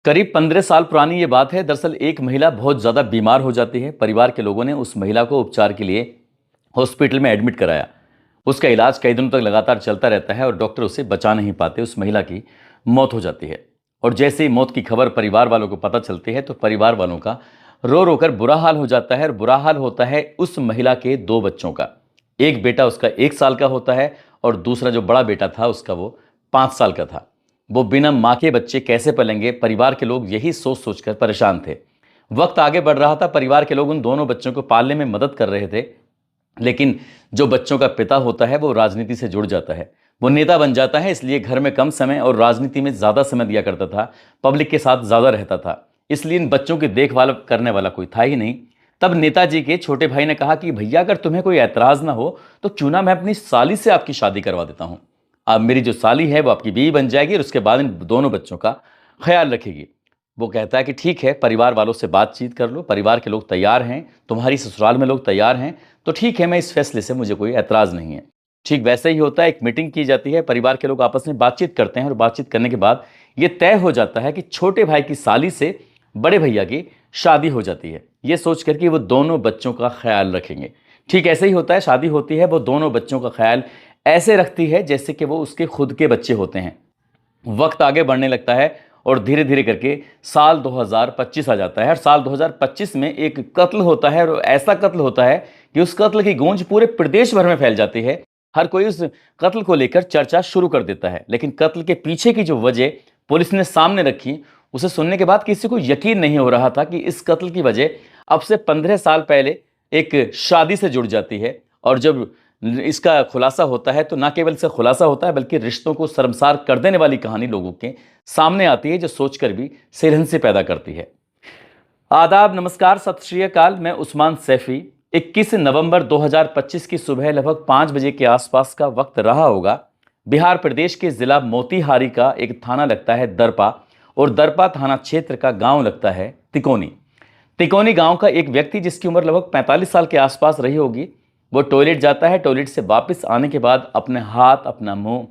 करीब 15 साल पुरानी ये बात है। दरअसल एक महिला बहुत ज़्यादा बीमार हो जाती है। परिवार के लोगों ने उस महिला को उपचार के लिए हॉस्पिटल में एडमिट कराया। उसका इलाज कई दिनों तक लगातार चलता रहता है और डॉक्टर उसे बचा नहीं पाते। उस महिला की मौत हो जाती है और जैसे ही मौत की खबर परिवार वालों को पता चलती है तो परिवार वालों का रो रो कर बुरा हाल हो जाता है। और बुरा हाल होता है उस महिला के 2 बच्चों का। एक बेटा उसका 1 साल का होता है और दूसरा जो बड़ा बेटा था उसका वो 5 साल का था। वो बिना माँ के बच्चे कैसे पलेंगे, परिवार के लोग यही सोच सोचकर परेशान थे। वक्त आगे बढ़ रहा था, परिवार के लोग उन दोनों बच्चों को पालने में मदद कर रहे थे। लेकिन जो बच्चों का पिता होता है वो राजनीति से जुड़ जाता है, वो नेता बन जाता है। इसलिए घर में कम समय और राजनीति में ज़्यादा समय दिया करता था, पब्लिक के साथ ज़्यादा रहता था। इसलिए इन बच्चों की देखभाल करने वाला कोई था ही नहीं। तब नेताजी के छोटे भाई ने कहा कि भैया, अगर तुम्हें कोई ऐतराज़ ना हो तो क्यों ना मैं अपनी साली से आपकी शादी करवा देता हूँ। अब मेरी जो साली है वो आपकी बीवी बन जाएगी और उसके बाद इन दोनों बच्चों का ख्याल रखेगी। वो कहता है कि ठीक है, परिवार वालों से बातचीत कर लो, परिवार के लोग तैयार हैं, तुम्हारी ससुराल में लोग तैयार हैं, तो ठीक है, मैं इस फैसले से मुझे कोई ऐतराज़ नहीं है। ठीक वैसे ही होता है, एक मीटिंग की जाती है, परिवार के लोग आपस में बातचीत करते हैं और बातचीत करने के बाद ये तय हो जाता है कि छोटे भाई की साली से बड़े भैया की शादी हो जाती है, ये सोच कर कि वो दोनों बच्चों का ख्याल रखेंगे। ठीक ऐसे ही होता है, शादी होती है, वो दोनों बच्चों का ख्याल ऐसे रखती है जैसे कि वो उसके खुद के बच्चे होते हैं। वक्त आगे बढ़ने लगता है और धीरे धीरे करके साल 2025 आ जाता है और साल 2025 में एक कत्ल होता है और ऐसा कत्ल होता है कि उस कत्ल की गूंज पूरे प्रदेश भर में फैल जाती है। हर कोई उस कत्ल को लेकर चर्चा शुरू कर देता है, लेकिन कत्ल के पीछे की जो वजह पुलिस ने सामने रखी, उसे सुनने के बाद किसी को यकीन नहीं हो रहा था कि इस कत्ल की वजह अब से 15 साल पहले एक शादी से जुड़ जाती है। और जब इसका खुलासा होता है तो ना केवल से खुलासा होता है बल्कि रिश्तों को शर्मसार कर देने वाली कहानी लोगों के सामने आती है, जो सोचकर भी सिरहंसी पैदा करती है। आदाब, नमस्कार, सत श्री अकाल। मैं उस्मान सैफी। 21 नवंबर 2025 की सुबह लगभग 5 बजे के आसपास का वक्त रहा होगा। बिहार प्रदेश के जिला मोतीहारी का एक थाना लगता है दरपा, और दरपा थाना क्षेत्र का गांव लगता है तिकोनी। तिकोनी गांव का एक व्यक्ति जिसकी उम्र लगभग 45 साल के आसपास रही होगी, वो टॉयलेट जाता है। टॉयलेट से वापस आने के बाद अपने हाथ, अपना मुंह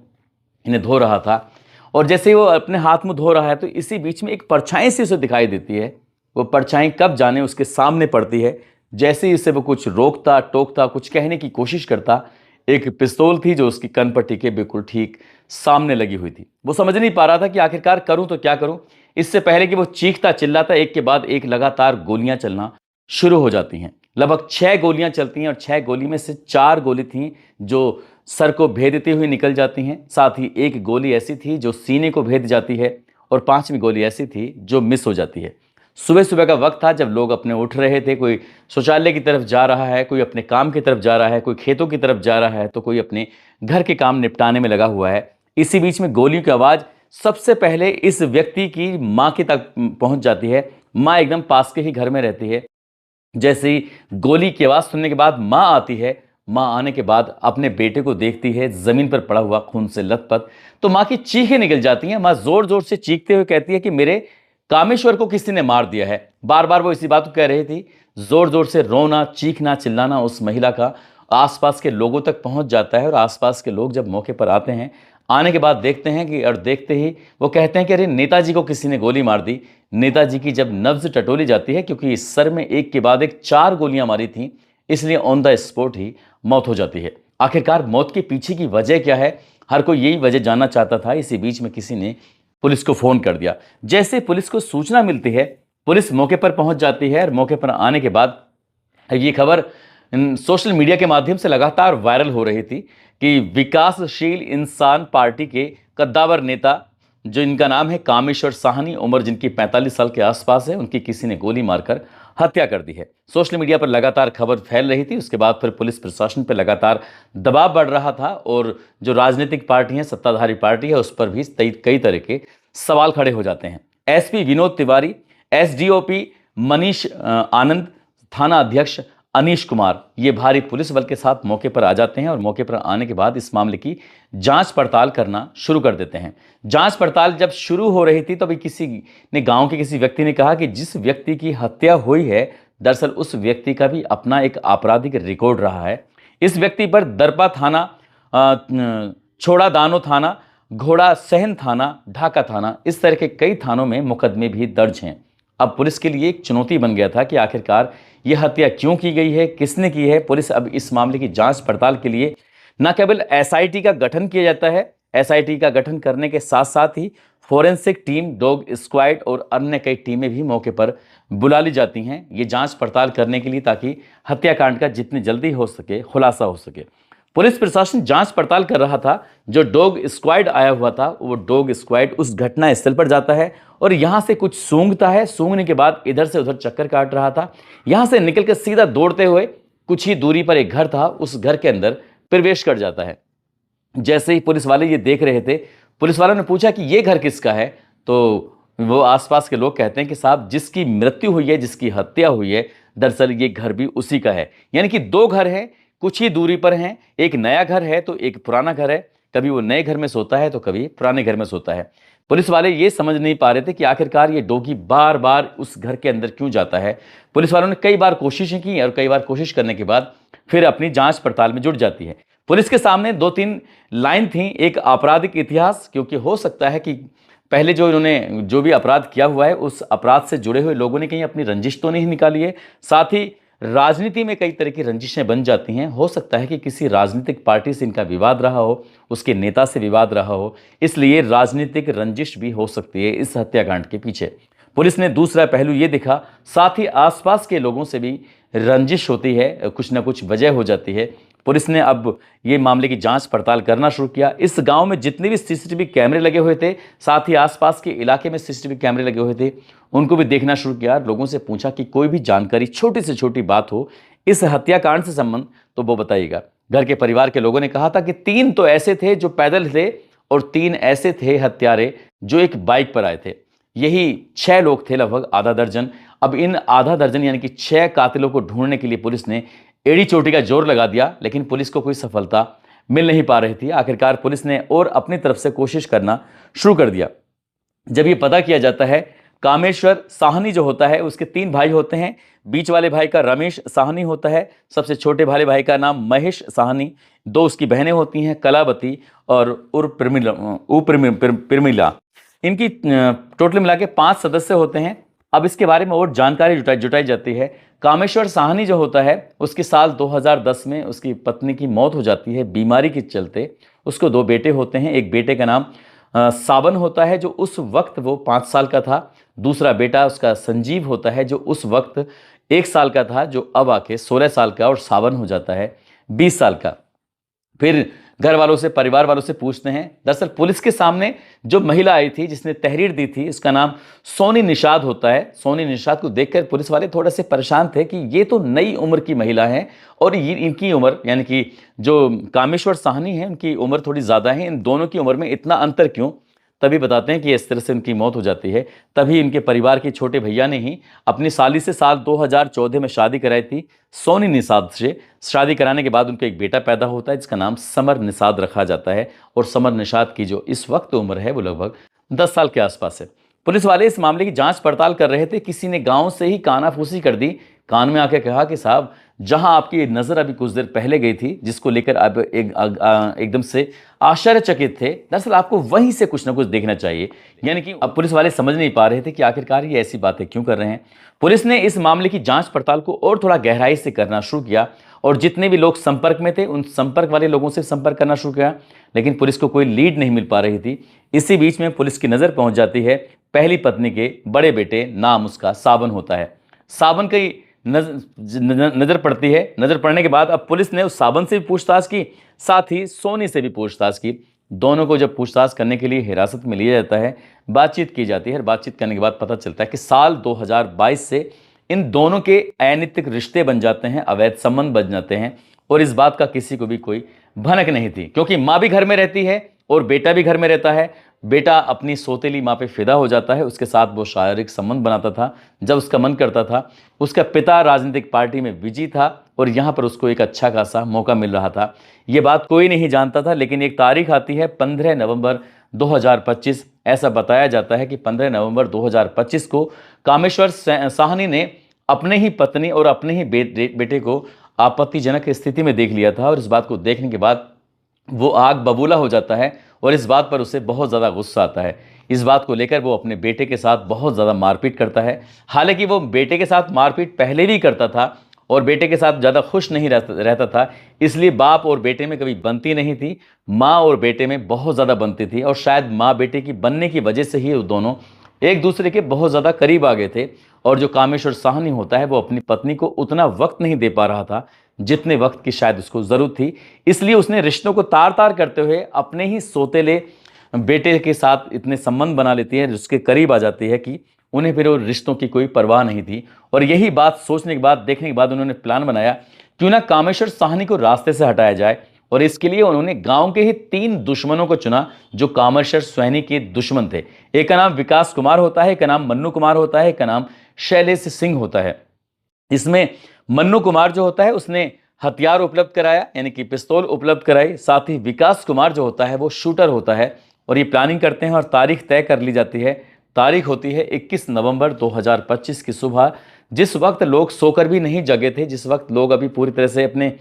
इन्हें धो रहा था और जैसे ही वो अपने हाथ मुंह धो रहा है तो इसी बीच में एक परछाई सी उसे दिखाई देती है। वो परछाई कब जाने उसके सामने पड़ती है। जैसे ही उसे वो कुछ रोकता टोकता, कुछ कहने की कोशिश करता, एक पिस्तौल थी जो उसकी कनपट्टी के बिल्कुल ठीक सामने लगी हुई थी। वो समझ नहीं पा रहा था कि आखिरकार करूं तो क्या करूं। इससे पहले कि वो चीखता चिल्लाता, एक के बाद एक लगातार गोलियां चलना शुरू हो जाती हैं। लगभग 6 गोलियां चलती हैं और 6 गोली में से 4 गोली थी जो सर को भेदती हुई निकल जाती हैं। साथ ही एक गोली ऐसी थी जो सीने को भेद जाती है और 5वीं गोली ऐसी थी जो मिस हो जाती है। सुबह सुबह का वक्त था, जब लोग अपने उठ रहे थे। कोई शौचालय की तरफ जा रहा है, कोई अपने काम की तरफ जा रहा है, कोई खेतों की तरफ जा रहा है, तो कोई अपने घर के काम निपटाने में लगा हुआ है। इसी बीच में गोलियों की आवाज़ सबसे पहले इस व्यक्ति की माँ की तक पहुँच जाती है। माँ एकदम पास के ही घर में रहती है। जैसे ही गोली की आवाज़ सुनने के बाद माँ आती है, माँ आने के बाद अपने बेटे को देखती है ज़मीन पर पड़ा हुआ खून से लथपथ, तो माँ की चीखें निकल जाती हैं। माँ ज़ोर ज़ोर से चीखते हुए कहती है कि मेरे कामेश्वर को किसी ने मार दिया है। बार बार वो इसी बात को कह रही थी। ज़ोर ज़ोर से रोना, चीखना, चिल्लाना उस महिला का आसपास के लोगों तक पहुंच जाता है और आसपास के लोग जब मौके पर आते हैं, आने के बाद देखते हैं कि, और देखते ही वो कहते हैं कि अरे नेताजी को किसी ने गोली मार दी। नेताजी की जब नब्ज टटोली जाती है, क्योंकि इस सर में एक के बाद एक 4 गोलियां मारी थी, इसलिए ऑन द स्पॉट ही मौत हो जाती है। आखिरकार मौत के पीछे की वजह क्या है, हर कोई यही वजह जानना चाहता था। इसी बीच में किसी ने पुलिस को फोन कर दिया। जैसे पुलिस को सूचना मिलती है, पुलिस मौके पर पहुंच जाती है और मौके पर आने के बाद ये खबर सोशल मीडिया के माध्यम से लगातार वायरल हो रही थी कि विकासशील इंसान पार्टी के कद्दावर नेता, जो इनका नाम है कामेश्वर साहनी, उम्र जिनकी 45 साल के आसपास है, उनकी किसी ने गोली मारकर हत्या कर दी है। सोशल मीडिया पर लगातार खबर फैल रही थी। उसके बाद फिर पुलिस प्रशासन पर लगातार दबाव बढ़ रहा था और जो राजनीतिक पार्टी है, सत्ताधारी पार्टी है, उस पर भी कई तरह के सवाल खड़े हो जाते हैं। एसपी विनोद तिवारी, एसडीओपी मनीष आनंद, थाना अध्यक्ष अनीश कुमार, ये भारी पुलिस बल के साथ मौके पर आ जाते हैं और मौके पर आने के बाद इस मामले की जांच पड़ताल करना शुरू कर देते हैं। जांच पड़ताल जब शुरू हो रही थी, तभी किसी ने, गांव के किसी व्यक्ति ने कहा कि जिस व्यक्ति की हत्या हुई है, दरअसल उस व्यक्ति का भी अपना एक आपराधिक रिकॉर्ड रहा है। इस व्यक्ति पर दरपा थाना, छोड़ा दानो थाना, घोड़ा सहन थाना, ढाका थाना, इस तरह के कई थानों में मुकदमे भी दर्ज हैं। अब पुलिस के लिए एक चुनौती बन गया था कि आखिरकार यह हत्या क्यों की गई है, किसने की है। पुलिस अब इस मामले की जांच पड़ताल के लिए न केवल एसआईटी का गठन किया जाता है, एसआईटी का गठन करने के साथ साथ ही फोरेंसिक टीम, डॉग स्क्वाड और अन्य कई टीमें भी मौके पर बुला ली जाती हैं ये जांच पड़ताल करने के लिए, ताकि हत्याकांड का जितनी जल्दी हो सके खुलासा हो सके। पुलिस प्रशासन जांच पड़ताल कर रहा था। जो डॉग स्क्वाड आया हुआ था, वो डॉग स्क्वाड उस घटना स्थल पर जाता है और यहां से कुछ सूंघता है। सूंघने के बाद इधर से उधर चक्कर काट रहा था। यहां से निकलकर सीधा दौड़ते हुए कुछ ही दूरी पर एक घर था, उस घर के अंदर प्रवेश कर जाता है। जैसे ही पुलिस वाले ये देख रहे थे, पुलिस वालों ने पूछा कि ये घर किसका है, तो वो आसपास के लोग कहते हैं कि साहब, जिसकी मृत्यु हुई है, जिसकी हत्या हुई है, दरअसल ये घर भी उसी का है। यानी कि दो घर हैं, कुछ ही दूरी पर हैं। एक नया घर है तो एक पुराना घर है। कभी वो नए घर में सोता है तो कभी पुराने घर में सोता है। पुलिस वाले ये समझ नहीं पा रहे थे कि आखिरकार ये डॉगी बार बार उस घर के अंदर क्यों जाता है। पुलिस वालों ने कई बार कोशिशें की और कई बार कोशिश करने के बाद फिर अपनी जांच पड़ताल में जुट जाती है। पुलिस के सामने 2-3 लाइन थी। एक आपराधिक इतिहास, क्योंकि हो सकता है कि पहले जो इन्होंने जो भी अपराध किया हुआ है, उस अपराध से जुड़े हुए लोगों ने कहीं अपनी रंजिश तो नहीं निकाली है। साथ ही राजनीति में कई तरह की रंजिशें बन जाती हैं। हो सकता है कि किसी राजनीतिक पार्टी से इनका विवाद रहा हो, उसके नेता से विवाद रहा हो, इसलिए राजनीतिक रंजिश भी हो सकती है इस हत्याकांड के पीछे। पुलिस ने दूसरा पहलू ये देखा, साथ ही आसपास के लोगों से भी रंजिश होती है, कुछ ना कुछ वजह हो जाती है। पुलिस ने अब ये मामले की जांच पड़ताल करना शुरू किया। इस गांव में जितने भी सीसीटीवी कैमरे लगे हुए थे, साथ ही आसपास के इलाके में सीसीटीवी कैमरे लगे हुए थे, उनको भी देखना शुरू किया। लोगों से पूछा कि कोई भी जानकारी, छोटी से छोटी बात हो इस हत्याकांड से संबंध, तो वो बताइएगा। घर के परिवार के लोगों ने कहा था कि 3 तो ऐसे थे जो पैदल थे और 3 ऐसे थे हत्यारे जो एक बाइक पर आए थे। यही 6 लोग थे, लगभग आधा दर्जन। अब इन आधा दर्जन यानी कि 6 कातिलों को ढूंढने के लिए पुलिस ने एड़ी चोटी का जोर लगा दिया, लेकिन पुलिस को कोई सफलता मिल नहीं पा रही थी। आखिरकार पुलिस ने और अपनी तरफ से कोशिश करना शुरू कर दिया। जब ये पता किया जाता है, कामेश्वर साहनी जो होता है, उसके 3 भाई होते हैं। बीच वाले भाई का रमेश साहनी होता है, सबसे छोटे वाले भाई का नाम महेश साहनी। 2 उसकी बहनें होती हैं, कलावती और उर्मिला। इनकी टोटल मिला के 5 सदस्य होते हैं। अब इसके बारे में और जानकारी जुटाई जाती है। कामेश्वर साहनी जो होता है, उसके साल 2010 में उसकी पत्नी की मौत हो जाती है बीमारी के चलते। उसको 2 बेटे होते हैं। एक बेटे का नाम सावन होता है, जो उस वक्त वो 5 साल का था। दूसरा बेटा उसका संजीव होता है, जो उस वक्त 1 साल का था, जो अब आके 16 साल का, और सावन हो जाता है 20 साल का। फिर घर वालों से, परिवार वालों से पूछते हैं। दरअसल पुलिस के सामने जो महिला आई थी, जिसने तहरीर दी थी, उसका नाम सोनी निषाद होता है। सोनी निषाद को देखकर पुलिस वाले थोड़े से परेशान थे कि ये तो नई उम्र की महिला है और ये इनकी उम्र, यानी कि जो कामेश्वर साहनी है, उनकी उम्र थोड़ी ज़्यादा है। इन दोनों की उम्र में इतना अंतर क्यों? तभी बताते हैं कि इस तरह से उनकी मौत हो जाती है। तभी इनके परिवार के छोटे भैया ने ही अपनी साली से साल 2014 में शादी कराई थी, सोनी निषाद से। शादी कराने के बाद उनका एक बेटा पैदा होता है, जिसका नाम समर निषाद रखा जाता है। और समर निषाद की जो इस वक्त उम्र है, वो लगभग 10 साल के आसपास है। पुलिस वाले इस मामले की जांच पड़ताल कर रहे थे। किसी ने गांव से ही कानाफूसी कर दी, कान में आके कहा कि साहब, जहां आपकी नज़र अभी कुछ देर पहले गई थी, जिसको लेकर आप एकदम से आश्चर्यचकित थे, दरअसल आपको वहीं से कुछ ना कुछ देखना चाहिए। यानी कि अब पुलिस वाले समझ नहीं पा रहे थे कि आखिरकार ये ऐसी बातें क्यों कर रहे हैं। पुलिस ने इस मामले की जांच पड़ताल को और थोड़ा गहराई से करना शुरू किया और जितने भी लोग संपर्क में थे, उन संपर्क वाले लोगों से संपर्क करना शुरू किया, लेकिन पुलिस को कोई लीड नहीं मिल पा रही थी। इसी बीच में पुलिस की नज़र पहुंच जाती है पहली पत्नी के बड़े बेटे, नाम उसका सावन होता है। सावन की नजर पड़ती है। नजर पड़ने के बाद अब पुलिस ने उस सावन से भी पूछताछ की, साथ ही सोनी से भी पूछताछ की। दोनों को जब पूछताछ करने के लिए हिरासत में लिया जाता है, बातचीत की जाती है। बातचीत करने के बाद पता चलता है कि साल 2022 से इन दोनों के अनैतिक रिश्ते बन जाते हैं, अवैध संबंध बन जाते हैं। और इस बात का किसी को भी कोई भनक नहीं थी, क्योंकि माँ भी घर में रहती है और बेटा भी घर में रहता है। बेटा अपनी सौतेली माँ पे फिदा हो जाता है, उसके साथ वो शारीरिक संबंध बनाता था जब उसका मन करता था। उसका पिता राजनीतिक पार्टी में बिजी था और यहाँ पर उसको एक अच्छा खासा मौका मिल रहा था। ये बात कोई नहीं जानता था, लेकिन एक तारीख आती है 15 नवंबर 2025। ऐसा बताया जाता है कि 15 नवंबर 2025 को कामेश्वर साहनी ने अपने ही पत्नी और अपने ही बेटे को आपत्तिजनक स्थिति में देख लिया था। और इस बात को देखने के बाद वो आग बबूला हो जाता है और इस बात पर उसे बहुत ज़्यादा गुस्सा आता है। इस बात को लेकर वो अपने बेटे के साथ बहुत ज़्यादा मारपीट करता है। हालांकि वो बेटे के साथ मारपीट पहले भी करता था और बेटे के साथ ज़्यादा खुश नहीं रहता था, इसलिए बाप और बेटे में कभी बनती नहीं थी। माँ और बेटे में बहुत ज़्यादा बनती थी और शायद माँ बेटे की बनने की वजह से ही वो दोनों एक दूसरे के बहुत ज़्यादा करीब आ गए थे। और जो कामेश्वर साहनी होता है वो अपनी पत्नी को उतना वक्त नहीं दे पा रहा था जितने वक्त की शायद उसको ज़रूरत थी। इसलिए उसने रिश्तों को तार तार करते हुए अपने ही सोतेले बेटे के साथ इतने संबंध बना लेती है, उसके करीब आ जाती है कि उन्हें फिर वो रिश्तों की कोई परवाह नहीं थी। और यही बात सोचने के बाद, देखने के बाद उन्होंने प्लान बनाया, क्यों ना कामेश्वर साहनी को रास्ते से हटाया जाए। और इसके लिए उन्होंने गांव के ही 3 दुश्मनों को चुना जो कामेश्वर साहनी के दुश्मन थे। एक का नाम विकास कुमार होता है, एक का नाम मन्नू कुमार होता है, एक का नाम शैलेश सिंह होता है। इसमें मन्नू कुमार जो होता है उसने हथियार उपलब्ध कराया, यानी कि पिस्तौल उपलब्ध कराई। साथ ही विकास कुमार जो होता है वो शूटर होता है। और ये प्लानिंग करते हैं और तारीख तय कर ली जाती है। तारीख होती है 21 नवंबर 2025 की सुबह, जिस वक्त लोग सोकर भी नहीं जगे थे, जिस वक्त लोग अभी पूरी तरह से अपने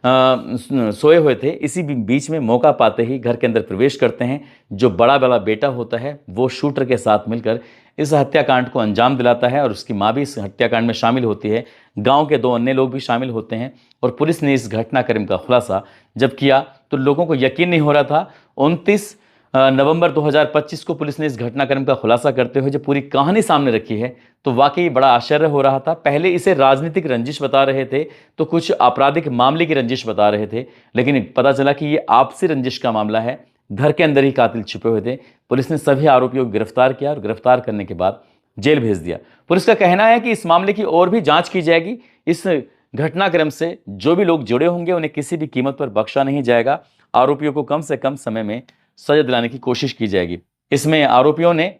सोए हुए थे। इसी बीच में मौका पाते ही घर के अंदर प्रवेश करते हैं। जो बड़ा वाला बेटा होता है वो शूटर के साथ मिलकर इस हत्याकांड को अंजाम दिलाता है और उसकी माँ भी इस हत्याकांड में शामिल होती है। गांव के 2 अन्य लोग भी शामिल होते हैं और पुलिस ने इस घटनाक्रम का खुलासा जब किया तो लोगों को यकीन नहीं हो रहा था। 29 नवंबर 2025 को पुलिस ने इस घटनाक्रम का खुलासा करते हुए जब पूरी कहानी सामने रखी है तो वाकई बड़ा आश्चर्य हो रहा था। पहले इसे राजनीतिक रंजिश बता रहे थे, तो कुछ आपराधिक मामले की रंजिश बता रहे थे, लेकिन पता चला कि ये आपसी रंजिश का मामला है। घर के अंदर ही कातिल छिपे हुए थे। पुलिस ने सभी आरोपियों को गिरफ्तार किया और गिरफ्तार करने के बाद जेल भेज दिया। पुलिस का कहना है कि इस मामले की और भी जांच की जाएगी। इस घटनाक्रम से जो भी लोग जुड़े होंगे उन्हें किसी भी कीमत पर बख्शा नहीं जाएगा। आरोपियों को कम से कम समय में सजा दिलाने की कोशिश की जाएगी। इसमें आरोपियों ने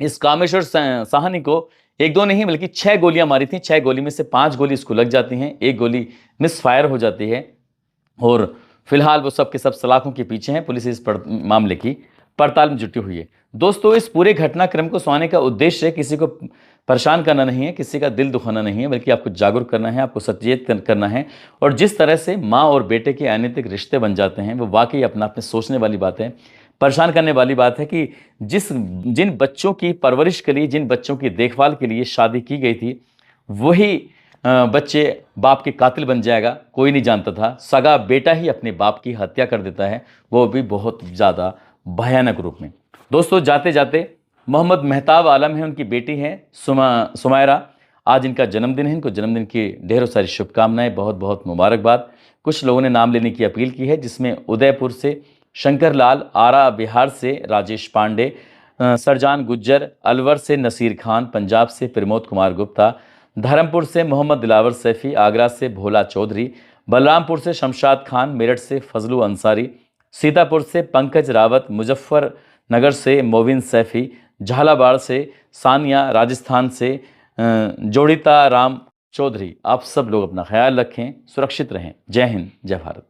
इस कामेश्वर साहनी को 1-2 नहीं बल्कि 6 गोलियां मारी थी। 6 गोली में से 5 गोली इसको लग जाती हैं, 1 गोली मिस फायर हो जाती है। और फिलहाल वो सब के सब सलाखों के पीछे हैं। पुलिस इस मामले की पड़ताल में जुटी हुई है। दोस्तों, इस पूरे घटनाक्रम को सुनाने का उद्देश्य किसी को परेशान करना नहीं है, किसी का दिल दुखाना नहीं है, बल्कि आपको जागरूक करना है, आपको सचेत करना है। और जिस तरह से माँ और बेटे के अनैतिक रिश्ते बन जाते हैं वो वाकई अपना अपने सोचने वाली बात है, परेशान करने वाली बात है कि जिन बच्चों की परवरिश के लिए, जिन बच्चों की देखभाल के लिए शादी की गई थी, वही बच्चे बाप के कातिल बन जाएगा, कोई नहीं जानता था। सगा बेटा ही अपने बाप की हत्या कर देता है, वो भी बहुत ज़्यादा भयानक रूप में। दोस्तों, जाते जाते मोहम्मद मेहताब आलम है, उनकी बेटी है सुमायरा। आज इनका जन्मदिन है। इनको जन्मदिन की ढेरों सारी शुभकामनाएं, बहुत बहुत मुबारकबाद। कुछ लोगों ने नाम लेने की अपील की है, जिसमें उदयपुर से शंकर लाल, आरा बिहार से राजेश पांडे, सरजान गुज्जर, अलवर से नसीर खान, पंजाब से प्रमोद कुमार गुप्ता, धर्मपुर से मोहम्मद दिलावर सैफी, आगरा से भोला चौधरी, बलरामपुर से शमशाद खान, मेरठ से फजलू अंसारी, सीतापुर से पंकज रावत, मुजफ्फरनगर से मोविन सैफी, झालावाड़ से सानिया, राजस्थान से जोड़िता राम चौधरी। आप सब लोग अपना ख्याल रखें, सुरक्षित रहें। जय हिंद, जय भारत।